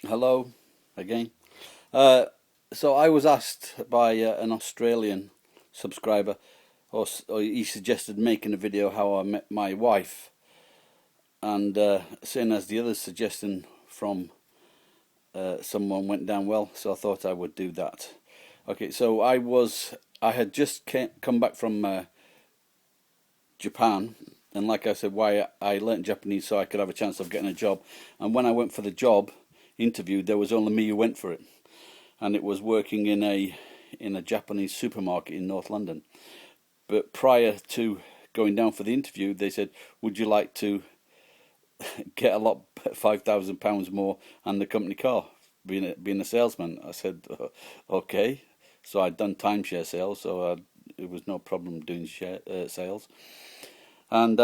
Hello again. Uh, so I was asked by an Australian subscriber, or he suggested making a video how I met my wife, and seeing as the other suggestion from someone went down well, so I thought I would do that. Okay, so I had just come back from Japan, and like I said, why I learnt Japanese so I could have a chance of getting a job. And when I went for the job interview, there was only me who went for it, and it was working in a Japanese supermarket in North London. But prior to going down for the interview, they said, "Would you like to get a lot, £5,000 more and the company car, being a salesman?" I said, "Okay." So I'd done timeshare sales, so it was no problem doing sales. And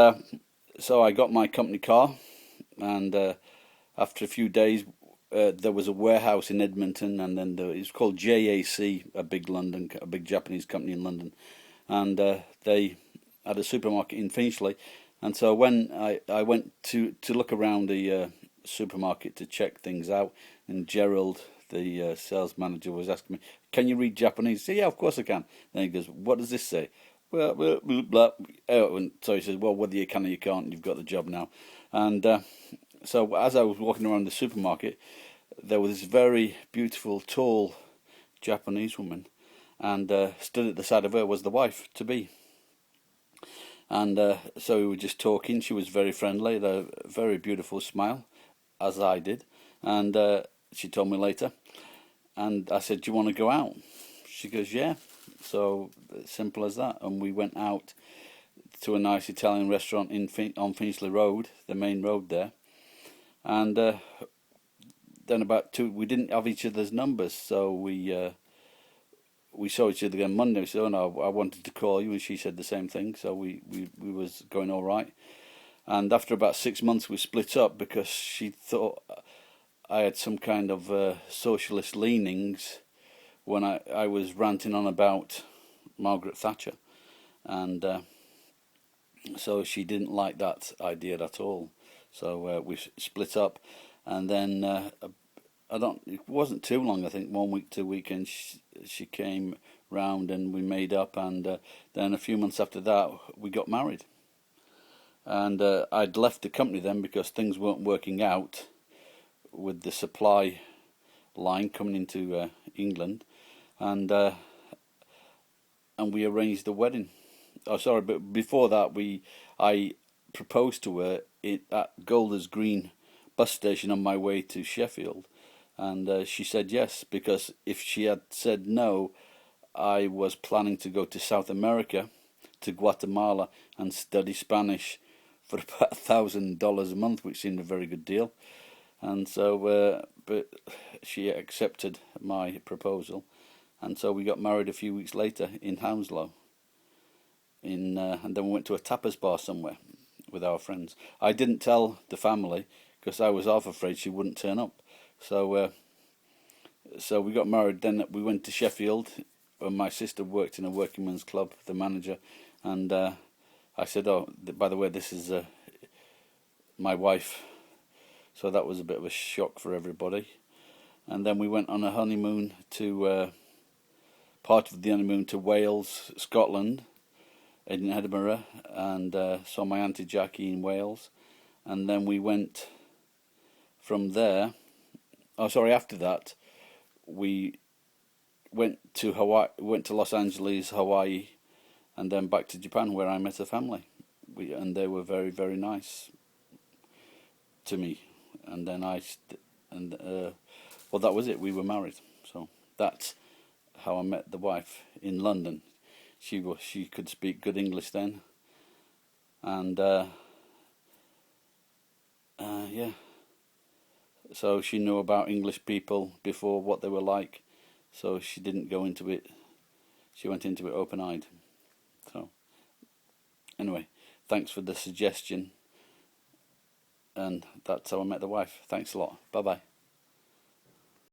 so I got my company car, and after a few days, there was a warehouse in Edmonton, and then it was called JAC, a big Japanese company in London, and they had a supermarket in Finchley. And so when I went to look around the supermarket to check things out, and Gerald, the sales manager, was asking me, "Can you read Japanese?" I said, "Yeah, of course I can." Then he goes, "What does this say?" Well, blah, blah, blah. Oh, and so he says, "Well, whether you can or you can't, you've got the job now." And so as I was walking around the supermarket, there was this very beautiful, tall Japanese woman, and stood at the side of her was the wife to be. And so we were just talking. She was very friendly, had a very beautiful smile, as I did. And she told me later. And I said, "Do you want to go out?" She goes, "Yeah." So simple as that. And we went out to a nice Italian restaurant on Finchley Road, the main road there. And then we didn't have each other's numbers, so we saw each other again Monday. We said, "Oh no, I wanted to call you," and she said the same thing. So we was going all right. And after about 6 months, we split up because she thought I had some kind of socialist leanings when I was ranting on about Margaret Thatcher, and so she didn't like that idea at all. So we split up, and then it wasn't too long. I think 1 week, 2 weekends, she came round and we made up, and then a few months after that we got married. And I'd left the company then because things weren't working out with the supply line coming into England, and we arranged the wedding. Oh, sorry, but before that, I proposed to her at Golders Green bus station on my way to Sheffield, and she said yes, because if she had said no, I was planning to go to South America, to Guatemala, and study Spanish for about $1,000 a month, which seemed a very good deal. And so, but she accepted my proposal, and so we got married a few weeks later in Hounslow. And then we went to a tapas bar somewhere with our friends. I didn't tell the family because I was half afraid she wouldn't turn up. So, so we got married. Then we went to Sheffield, and my sister worked in a working men's club, the manager, and I said, "Oh, by the way, this is my wife." So that was a bit of a shock for everybody. And then we went on a honeymoon to part of the honeymoon to Wales, Scotland, in Edinburgh, and saw my auntie Jackie in Wales. And then we went from there. Oh, sorry. After that, we went to Hawaii, went to Los Angeles, Hawaii, and then back to Japan, where I met a family. And they were very, very nice to me. And then well, that was it. We were married. So that's how I met the wife in London. She could speak good English then, and yeah. So she knew about English people before, what they were like. So she didn't go into it. She went into it open-eyed. So anyway, thanks for the suggestion. And that's how I met the wife. Thanks a lot. Bye-bye.